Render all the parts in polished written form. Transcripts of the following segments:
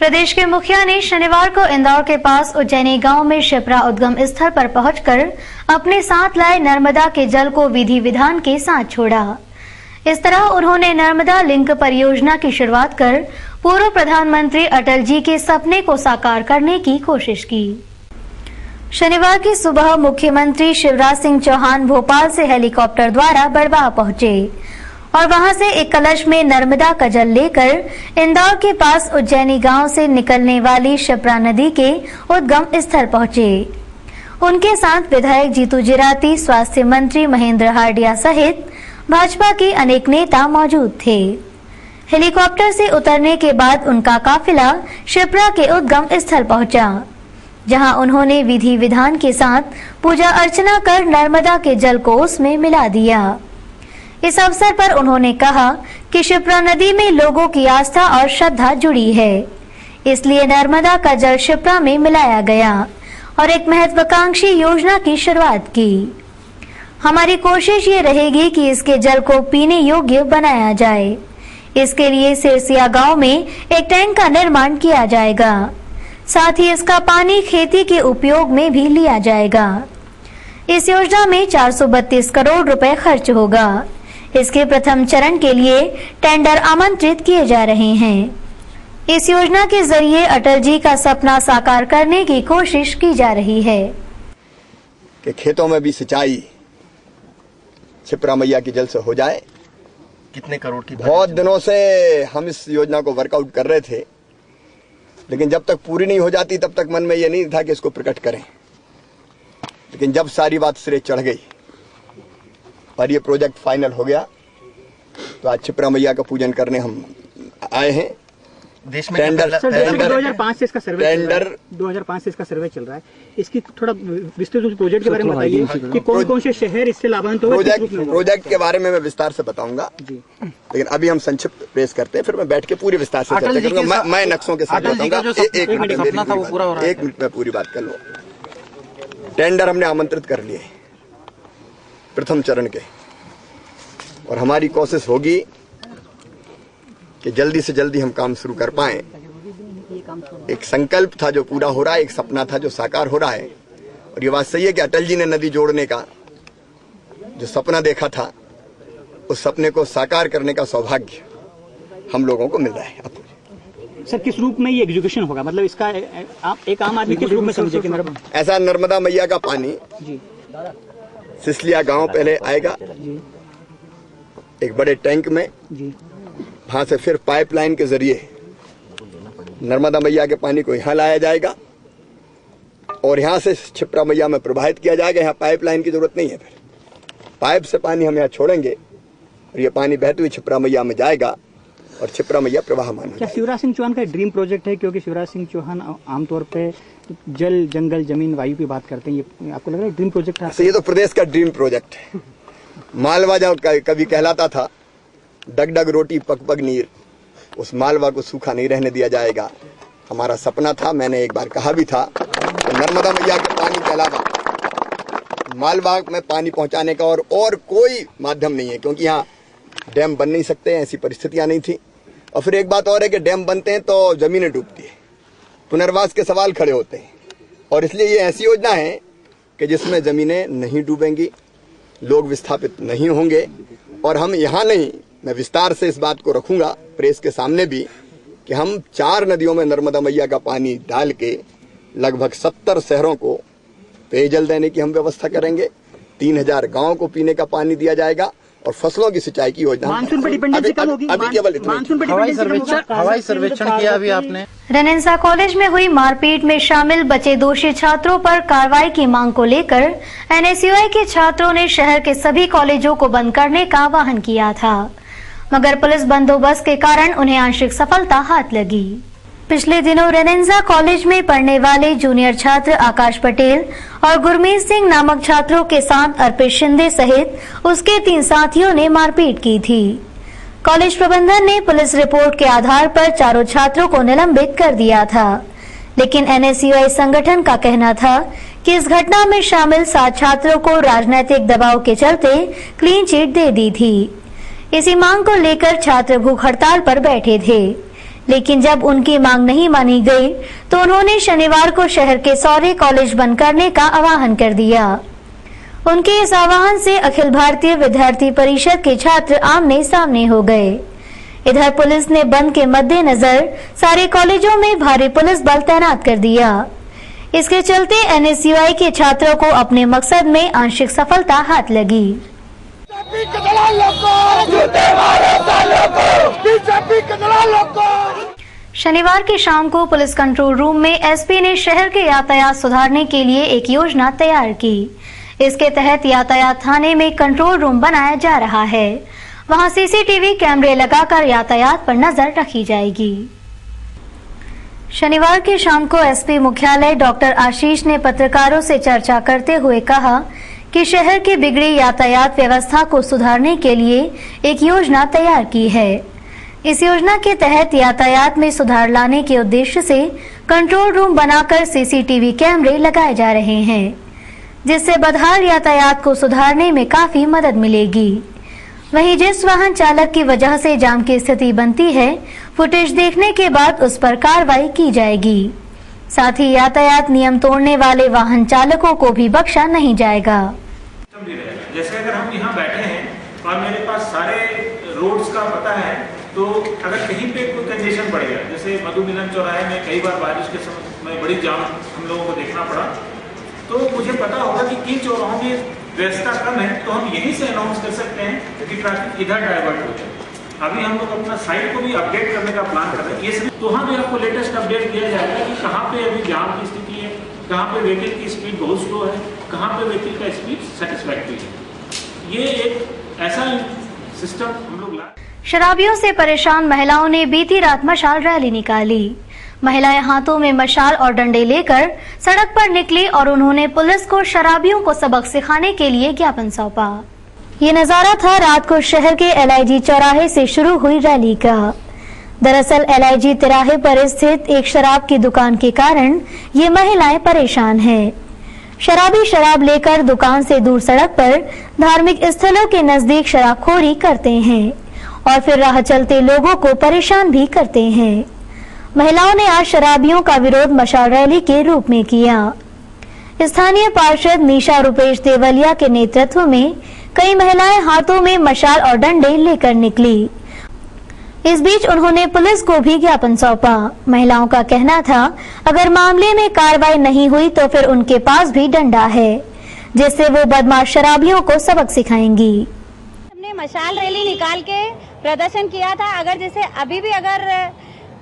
प्रदेश के मुखिया ने शनिवार को इंदौर के पास उज्जैनी गांव में शिप्रा उद्गम स्थल पर पहुंचकर अपने साथ लाए नर्मदा के जल को विधि विधान के साथ छोड़ा। इस तरह उन्होंने नर्मदा लिंक परियोजना की शुरुआत कर पूर्व प्रधानमंत्री अटल जी के सपने को साकार करने की कोशिश की। शनिवार की सुबह मुख्यमंत्री शिवराज सिंह चौहान भोपाल से हेलीकॉप्टर द्वारा बड़वाह पहुंचे और वहां से एक कलश में नर्मदा का जल लेकर इंदौर के पास उज्जैनी गांव से निकलने वाली शिप्रा नदी के उद्गम स्थल पहुंचे। उनके साथ विधायक जीतू जिराती, स्वास्थ्य मंत्री महेंद्र हार्डिया सहित भाजपा के अनेक नेता मौजूद थे। हेलीकॉप्टर से उतरने के बाद उनका काफिला शिप्रा के उद्गम स्थल पहुंचा, जहां उन्होंने विधि विधान के साथ पूजा अर्चना कर नर्मदा के जल को उसमें मिला दिया। इस अवसर पर उन्होंने कहा कि शिप्रा नदी में लोगों की आस्था और श्रद्धा जुड़ी है, इसलिए नर्मदा का जल शिप्रा में मिलाया गया और एक महत्वाकांक्षी योजना की शुरुआत की। हमारी कोशिश ये रहेगी कि इसके जल को पीने योग्य बनाया जाए। इसके लिए सिरसिया गांव में एक टैंक का निर्माण किया जाएगा। साथ ही इसका पानी खेती के उपयोग में भी लिया जाएगा। इस योजना में 432 करोड़ रुपए खर्च होगा। इसके प्रथम चरण के लिए टेंडर आमंत्रित किए जा रहे हैं। इस योजना के जरिए अटल जी का सपना साकार करने की कोशिश की जा रही है कि खेतों में भी सिंचाई शिप्रा मैया की जल से हो जाए। कितने करोड़ की? बहुत दिनों से हम इस योजना को वर्कआउट कर रहे थे, लेकिन जब तक पूरी नहीं हो जाती तब तक मन में ये नहीं था कि इसको प्रकट करें। लेकिन जब सारी बात सिरे चढ़ गई और ये प्रोजेक्ट फाइनल हो गया, तो आज शिप्रा मैया का पूजन करने हम आए हैं। देश में टेंडर 2005 से इसका सर्वे चल रहा है। इसकी थोड़ा विस्तृत रूप प्रोजेक्ट के बारे में बताइए कि कौन कौन से शहर इससे लाभान्वित होंगे। प्रोजेक्ट के बारे में मैं विस्तार से बताऊंगा, लेकिन अभी हम संक्षिप्त पेश करते हैं, फिर मैं बैठ के पूरी विस्तार से चर्चा करूंगा। मैं नक्शों के साथ बताऊंगा। एक मिनट में पूरी बात कर लो। टेंडर हमने आमंत्रित कर लिए प्रथम चरण के, और हमारी कोशिश होगी कि जल्दी से जल्दी हम काम शुरू कर पाएं। एक संकल्प था जो पूरा हो रहा है, एक सपना था जो साकार हो रहा है। और ये बात सही है कि अटल जी ने नदी जोड़ने का जो सपना देखा था, उस सपने को साकार करने का सौभाग्य हम लोगों को मिल रहा है। आपको सर किस रूप में ये एग्जीक्यूशन होगा, मतलब इसका आप एक आम आदमी किस रूप में समझे कि ऐसा नर्मदा मैया का पानी सिसलिया गांव पहले आएगा एक बड़े टैंक में, वहां से फिर पाइपलाइन के जरिए नर्मदा मैया के पानी को यहाँ लाया जाएगा और यहाँ से शिप्रा मैया में प्रवाहित किया जाएगा। यहाँ पाइपलाइन की जरूरत नहीं है, फिर पाइप से पानी हम यहाँ छोड़ेंगे और ये पानी बहते हुए शिप्रा मैया में जाएगा और शिप्रा मैया प्रवाहमान। क्या शिवराज सिंह चौहान का ड्रीम प्रोजेक्ट है? क्योंकि शिवराज सिंह चौहान आमतौर पे जल, जंगल, जमीन, वायु की बात करते हैं। ये आपको लग रहा है ड्रीम प्रोजेक्ट है? ये तो प्रदेश का ड्रीम प्रोजेक्ट है। मालवा जब कभी कहलाता था डग डग रोटी पक पक नीर, उस मालवा को सूखा नहीं रहने दिया जाएगा। हमारा सपना था, मैंने एक बार कहा भी था कि नर्मदा मैया के पानी के अलावा मालवा में पानी पहुंचाने का और कोई माध्यम नहीं है, क्योंकि यहाँ डैम बन नहीं सकते, ऐसी परिस्थितियां नहीं थी। और फिर एक बात और है कि डैम बनते हैं तो जमीनें डूबती है, पुनर्वास के सवाल खड़े होते हैं। और इसलिए ये ऐसी योजना है कि जिसमें जमीनें नहीं डूबेंगी, लोग विस्थापित नहीं होंगे। और हम यहाँ नहीं, मैं विस्तार से इस बात को रखूंगा प्रेस के सामने भी, कि हम 4 नदियों में नर्मदा मैया का पानी डाल के लगभग 70 शहरों को पेयजल देने की हम व्यवस्था करेंगे। 3000 गांवों को पीने का पानी दिया जाएगा और फसलों की सिंचाई की योजना। मानसून पर डिपेंडेंसी कम होगी। अभी केवल हवाई सर्वेक्षण किया अभी आपने। रेनेसा कॉलेज में हुई मारपीट में शामिल बचे दोषी छात्रों पर कार्रवाई की मांग को लेकर एनएसयूआई के छात्रों ने शहर के सभी कॉलेजों को बंद करने का आह्वान किया था, मगर पुलिस बंदोबस्त के कारण उन्हें आंशिक सफलता हाथ लगी। पिछले दिनों रेनेसा कॉलेज में पढ़ने वाले जूनियर छात्र आकाश पटेल और गुरमीत सिंह नामक छात्रों के साथ अर्पित शिंदे सहित उसके 3 साथियों ने मारपीट की थी। कॉलेज प्रबंधन ने पुलिस रिपोर्ट के आधार पर चारों छात्रों को निलंबित कर दिया था, लेकिन एनएसयूआई संगठन का कहना था कि इस घटना में शामिल 7 छात्रों को राजनीतिक दबाव के चलते क्लीन चिट दे दी थी। इसी मांग को लेकर छात्र भूख हड़ताल पर बैठे थे, लेकिन जब उनकी मांग नहीं मानी गई तो उन्होंने शनिवार को शहर के सारे कॉलेज बंद करने का आह्वान कर दिया। उनके इस आह्वान से अखिल भारतीय विद्यार्थी परिषद के छात्र आमने सामने हो गए। इधर पुलिस ने बंद के मद्देनजर सारे कॉलेजों में भारी पुलिस बल तैनात कर दिया। इसके चलते एनएसयूआई के छात्रों को अपने मकसद में आंशिक सफलता हाथ लगी। शनिवार की शाम को पुलिस कंट्रोल रूम में एसपी ने शहर के यातायात सुधारने के लिए एक योजना तैयार की। इसके तहत यातायात थाने में कंट्रोल रूम बनाया जा रहा है। वहां सीसीटीवी कैमरे लगाकर यातायात पर नजर रखी जाएगी। शनिवार की शाम को एसपी मुख्यालय डॉक्टर आशीष ने पत्रकारों से चर्चा करते हुए कहा कि शहर की बिगड़ी यातायात व्यवस्था को सुधारने के लिए एक योजना तैयार की है। इस योजना के तहत यातायात में सुधार लाने के उद्देश्य से कंट्रोल रूम बनाकर सीसीटीवी कैमरे लगाए जा रहे हैं, जिससे बदहाल यातायात को सुधारने में काफी मदद मिलेगी। वहीं जिस वाहन चालक की वजह से जाम की स्थिति बनती है, फुटेज देखने के बाद उस पर कार्रवाई की जाएगी। साथ ही यातायात नियम तोड़ने वाले वाहन चालकों को भी बख्शा नहीं जाएगा। जैसे अगर हम यहाँ बैठे हैं और मेरे पास सारे रोड्स का पता है, तो अगर कहीं पे कोई कंजेशन बढ़ गया, जैसे मधु मिलन चौराहे में कई बार बारिश के समय में बड़ी जाम हम लोगों को देखना पड़ा, तो मुझे पता होगा कि किन चौराहों में व्यवस्था कम है, तो हम यहीं से अनाउंस कर सकते हैं कि ट्रैफिक इधर डाइवर्ट हो जाए। अभी हम लोग अपना साइट को भी अपडेट करने का प्लान कर रहे हैं। ये सभी तो वहाँ भी आपको लेटेस्ट अपडेट दिया जाएगा कि कहाँ पे अभी जाम की स्थिति है, कहाँ पे व्हीकल की स्पीड बहुत स्लो है, कहाँ पे व्हीकल का स्पीड सेटिस्फैक्टरी है। ये एक ऐसा सिस्टम हम लोग ला। शराबियों से परेशान महिलाओं ने बीती रात मशाल रैली निकाली। महिलाएं हाथों में मशाल और डंडे लेकर सड़क पर निकली और उन्होंने पुलिस को शराबियों को सबक सिखाने के लिए ज्ञापन सौंपा। ये नजारा था रात को शहर के एलआईजी चौराहे से शुरू हुई रैली का। दरअसल एलआईजी तिराहे पर स्थित एक शराब की दुकान के कारण ये महिलाएं परेशान हैं। शराबी शराब लेकर दुकान से दूर सड़क पर धार्मिक स्थलों के नजदीक शराबखोरी करते हैं और फिर राह चलते लोगों को परेशान भी करते हैं। महिलाओं ने आज शराबियों का विरोध मशाल रैली के रूप में किया। स्थानीय पार्षद निशा रुपेश देवलिया के नेतृत्व में कई महिलाएं हाथों में मशाल और डंडे लेकर निकली। इस बीच उन्होंने पुलिस को भी ज्ञापन सौंपा। महिलाओं का कहना था, अगर मामले में कार्रवाई नहीं हुई तो फिर उनके पास भी डंडा है, जिससे वो बदमाश शराबियों को सबक सिखाएंगी। हमने मशाल रैली निकाल के प्रदर्शन किया था। अगर जैसे अभी भी अगर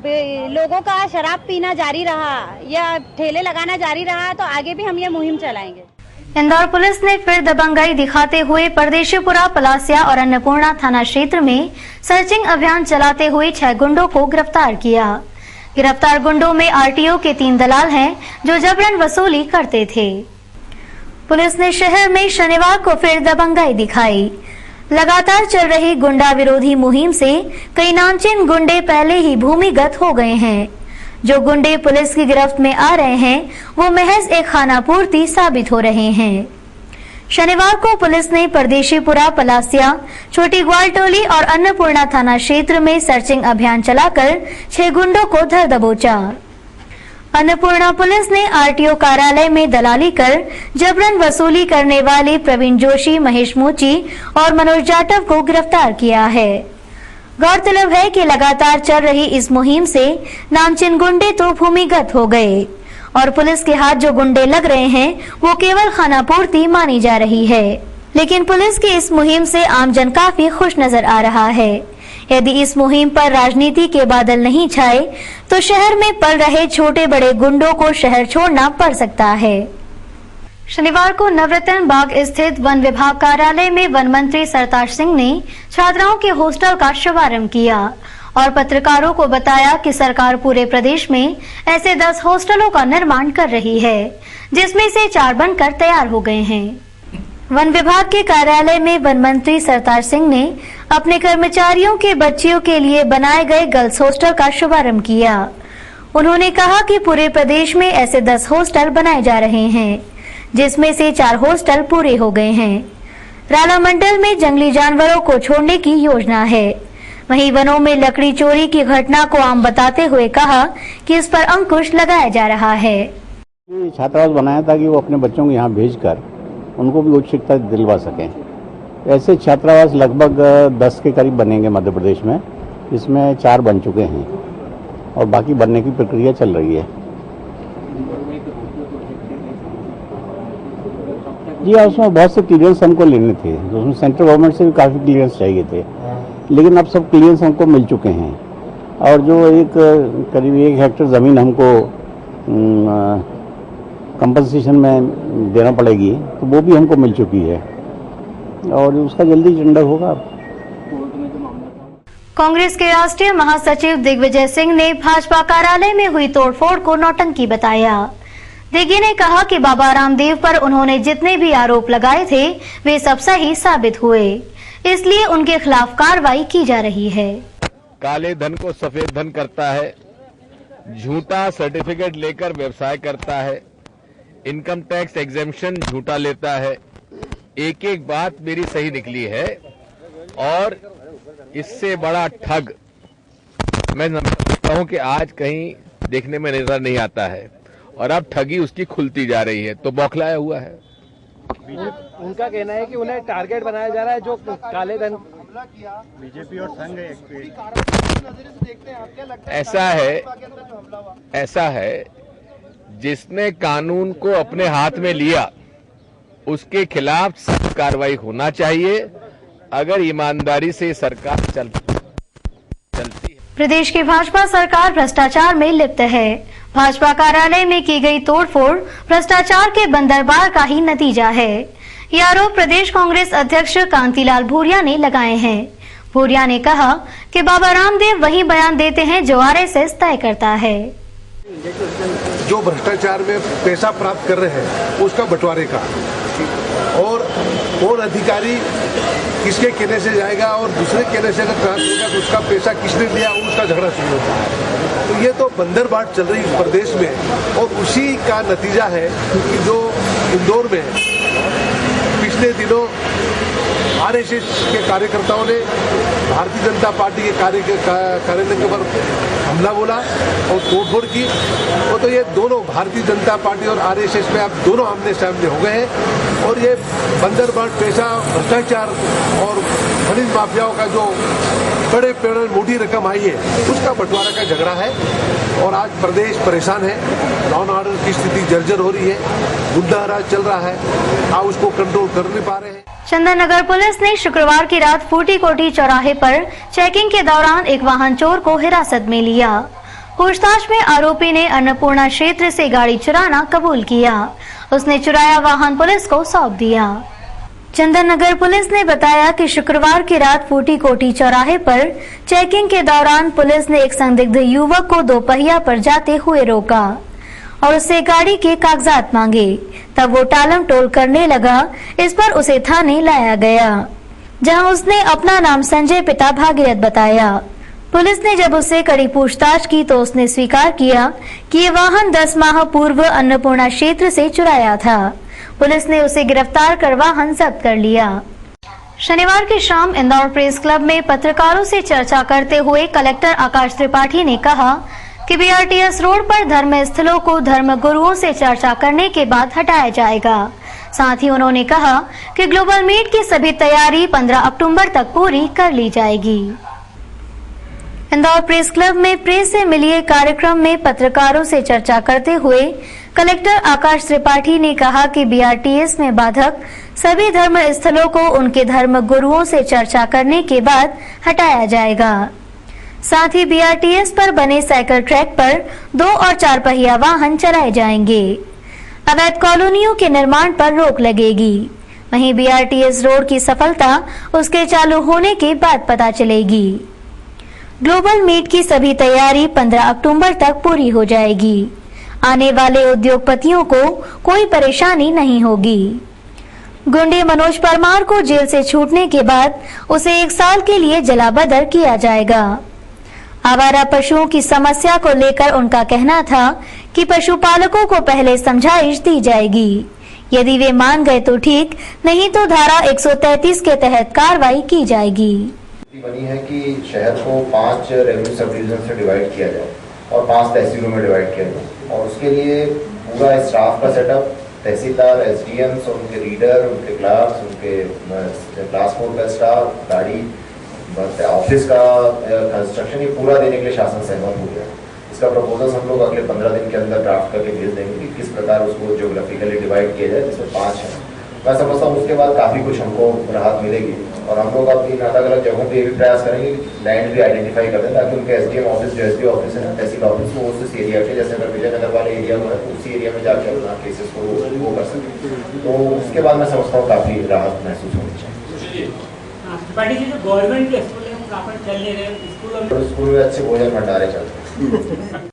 लोगों का शराब पीना जारी रहा या ठेले लगाना जारी रहा, तो आगे भी हम ये मुहिम चलाएंगे। इंदौर पुलिस ने फिर दबंगाई दिखाते हुए परदेशीपुरा, पलासिया और अन्नपूर्णा थाना क्षेत्र में सर्चिंग अभियान चलाते हुए 6 गुंडों को गिरफ्तार किया। गिरफ्तार गुंडों में आरटीओ के 3 दलाल हैं जो जबरन वसूली करते थे। पुलिस ने शहर में शनिवार को फिर दबंगाई दिखाई। लगातार चल रही गुंडा विरोधी मुहिम से कई नामचीन गुंडे पहले ही भूमिगत हो गए हैं। जो गुंडे पुलिस की गिरफ्त में आ रहे हैं वो महज एक खानापूर्ति साबित हो रहे हैं। शनिवार को पुलिस ने परदेशीपुरा, पलासिया, छोटी ग्वालटोली और अन्नपूर्णा थाना क्षेत्र में सर्चिंग अभियान चलाकर 6 गुंडों को धर दबोचा। अन्नपूर्णा पुलिस ने आरटीओ कार्यालय में दलाली कर जबरन वसूली करने वाले प्रवीण जोशी, महेश मोची और मनोज जाटव को गिरफ्तार किया है। गौरतलब है कि लगातार चल रही इस मुहिम से नामचीन गुंडे तो भूमिगत हो गए और पुलिस के हाथ जो गुंडे लग रहे हैं वो केवल खानापूर्ति मानी जा रही है। लेकिन पुलिस की इस मुहिम से आमजन काफी खुश नजर आ रहा है। यदि इस मुहिम पर राजनीति के बादल नहीं छाए तो शहर में पल रहे छोटे बड़े गुंडों को शहर छोड़ना पड़ सकता है। शनिवार को नवरत्न बाग स्थित वन विभाग कार्यालय में वन मंत्री सरताज सिंह ने छात्राओं के हॉस्टल का शुभारंभ किया और पत्रकारों को बताया कि सरकार पूरे प्रदेश में ऐसे 10 हॉस्टलों का निर्माण कर रही है, जिसमें से 4 बनकर तैयार हो गए हैं। वन विभाग के कार्यालय में वन मंत्री सरताज सिंह ने अपने कर्मचारियों के बच्चियों के लिए बनाए गए गर्ल्स हॉस्टल का शुभारंभ किया। उन्होंने कहा कि पूरे प्रदेश में ऐसे 10 हॉस्टल बनाए जा रहे हैं, जिसमें से 4 हॉस्टल पूरे हो गए हैं। राला मंडल में जंगली जानवरों को छोड़ने की योजना है। वहीं वनों में लकड़ी चोरी की घटना को आम बताते हुए कहा कि इस पर अंकुश लगाया जा रहा है। छात्रावास बनाया ताकि वो अपने बच्चों को यहाँ भेजकर उनको भी उच्च शिक्षा दिलवा सकें। ऐसे छात्रावास लगभग 10 के करीब बनेंगे मध्य प्रदेश में, इसमें 4 बन चुके हैं और बाकी बनने की प्रक्रिया चल रही है। जी हाँ, उसमें बहुत से क्लियरेंस हमको लेने थे, तो उसमें सेंट्रल गवर्नमेंट से भी काफ़ी क्लियरेंस चाहिए थे, लेकिन अब सब क्लियरेंस हमको मिल चुके हैं। और जो करीब 1 हेक्टेयर ज़मीन हमको कंपनसेशन में देना पड़ेगी, तो वो भी हमको मिल चुकी है और उसका जल्दी टेंडर होगा। कांग्रेस के राष्ट्रीय महासचिव दिग्विजय सिंह ने भाजपा कार्यालय में हुई तोड़फोड़ को नौटंकी बताया। दिग्गी ने कहा कि बाबा रामदेव पर उन्होंने जितने भी आरोप लगाए थे वे सब सही साबित हुए, इसलिए उनके खिलाफ कार्रवाई की जा रही है। काले धन को सफेद धन करता है, झूठा सर्टिफिकेट लेकर व्यवसाय करता है, इनकम टैक्स एग्जेम्पशन झूठा लेता है। एक एक बात मेरी सही निकली है और इससे बड़ा ठग मैं समझता हूं कि आज कहीं देखने में नजर नहीं आता है और अब ठगी उसकी खुलती जा रही है, तो बौखलाया हुआ है। उनका कहना है कि उन्हें टारगेट बनाया जा रहा है जो काले धन बीजेपी और संघ ऐसा है जिसने कानून को अपने हाथ में लिया उसके खिलाफ सख्त कार्रवाई होना चाहिए अगर ईमानदारी से सरकार चलती है। प्रदेश की भाजपा सरकार भ्रष्टाचार में लिप्त है। भाजपा कार्यालय में की गई तोड़फोड़ भ्रष्टाचार के बंदरबार का ही नतीजा है। ये आरोप प्रदेश कांग्रेस अध्यक्ष कांतिलाल भूरिया ने लगाए हैं। भूरिया ने कहा कि बाबा रामदेव वही बयान देते हैं जो आरएसएस तय करता है। जो भ्रष्टाचार में पैसा प्राप्त कर रहे हैं उसका बंटवारे का, और कौन अधिकारी किसके कहने से जाएगा और दूसरे कहने से अगर ट्रांसफर होगा तो उसका पैसा किसने दिया उसका झगड़ा शुरू होता है। तो ये तो बंदरबाट चल रही प्रदेश में और उसी का नतीजा है कि जो इंदौर में पिछले दिनों आरएसएस के कार्यकर्ताओं ने भारतीय जनता पार्टी के कार्यालय के ऊपर हमला बोला और तोड़फोड़ की। और तो ये दोनों भारतीय जनता पार्टी और आरएसएस में अब दोनों आमने सामने हो गए हैं और ये बंदरबाट पैसा भ्रष्टाचार और खनिज माफियाओं का जो बड़े मोटी रकम आई है उसका बंटवारा का झगड़ा है। और आज प्रदेश परेशान है, लॉ एंड ऑर्डर की स्थिति जर्जर हो रही है, गुंडाराज चल रहा है, आप उसको कंट्रोल कर नहीं पा रहे हैं। चंदन नगर पुलिस ने शुक्रवार की रात फूटी-कोटी चौराहे पर चेकिंग के दौरान एक वाहन चोर को हिरासत में लिया। पूछताछ में आरोपी ने अन्नपूर्णा क्षेत्र से गाड़ी चुराना कबूल किया। उसने चुराया वाहन पुलिस को सौंप दिया। चंदन नगर पुलिस ने बताया कि शुक्रवार की रात फूटी-कोटी चौराहे पर चेकिंग के दौरान पुलिस ने एक संदिग्ध युवक को दोपहिया पर जाते हुए रोका और उससे गाड़ी के कागजात मांगे। तब वो टालम टोल करने लगा। इस पर उसे थाने लाया गया, जहां उसने अपना नाम संजय पिता भागीरथ बताया। पुलिस ने जब उससे कड़ी पूछताछ की तो उसने स्वीकार किया कि ये वाहन 10 माह पूर्व अन्नपूर्णा क्षेत्र से चुराया था। पुलिस ने उसे गिरफ्तार कर वाहन जब्त कर लिया। शनिवार की शाम इंदौर प्रेस क्लब में पत्रकारों से चर्चा करते हुए कलेक्टर आकाश त्रिपाठी ने कहा कि बीआरटीएस रोड पर धर्म स्थलों को धर्म गुरुओं से चर्चा करने के बाद हटाया जाएगा। साथ ही उन्होंने कहा कि ग्लोबल मीट की सभी तैयारी 15 अक्टूबर तक पूरी कर ली जाएगी। इंदौर प्रेस क्लब में प्रेस से मिलिए कार्यक्रम में पत्रकारों से चर्चा करते हुए कलेक्टर आकाश त्रिपाठी ने कहा कि बीआरटीएस में बाधक सभी धर्म स्थलों को उनके धर्म गुरुओं से चर्चा करने के बाद हटाया जाएगा। साथ ही बीआरटीएस पर बने साइकिल ट्रैक पर 2 और 4 पहिया वाहन चलाए जाएंगे। अवैध कॉलोनियों के निर्माण पर रोक लगेगी। वहीं बीआरटीएस रोड की सफलता उसके चालू होने के बाद पता चलेगी। ग्लोबल मीट की सभी तैयारी 15 अक्टूबर तक पूरी हो जाएगी। आने वाले उद्योगपतियों को कोई परेशानी नहीं होगी। गुंडे मनोज परमार को जेल से छूटने के बाद उसे 1 साल के लिए जलाबदर किया जाएगा। आवारा पशुओं की समस्या को लेकर उनका कहना था कि पशुपालकों को पहले समझाइश दी जाएगी। यदि वे मान गए तो ठीक, नहीं तो धारा 133 के तहत कार्रवाई की जाएगी। बनी है कि शहर को 5 रेवेन्यू सब डिवीजन से डिवाइड किया जाए और 5 तहसीलों में डिवाइड किया जाए और उसके लिए पूरा स्टाफ का सेटअप, तहसीलदार, एसडीएम्स, उनके रीडर, उनके क्लार्क्स, उनके क्लास 4 का स्टाफ, गाड़ी, ऑफिस का कंस्ट्रक्शन, ये पूरा देने के लिए शासन सहमत हो गया। इसका प्रपोजल हम लोग अगले 15 दिन के अंदर ड्राफ्ट करके भेज देंगे कि किस प्रकार उसको ज्योग्राफिकली डिवाइड किया जाए, जिसमें 5 है। मैं समझता हूँ उसके बाद काफ़ी कुछ हमको राहत मिलेगी और हम लोग अपनी अलग अलग जगहों पे ये भी प्रयास करेंगे कि लैंड भी आइडेंटिफाई कर दें ताकि उनके एसडीएम ऑफिस, जो एसडी ऑफिस है, तहसील ऑफिस को उस एरिया के, जैसे अगर विजयनगर वाले एरिया में है उसी एरिया में जाकर अपना केसेस को वो कर सकें। तो उसके बाद मैं समझता हूँ काफ़ी राहत महसूस होनी चाहिए। गवर्नमेंट के स्कूल में में अच्छे भोजन भंडारे चलते हैं।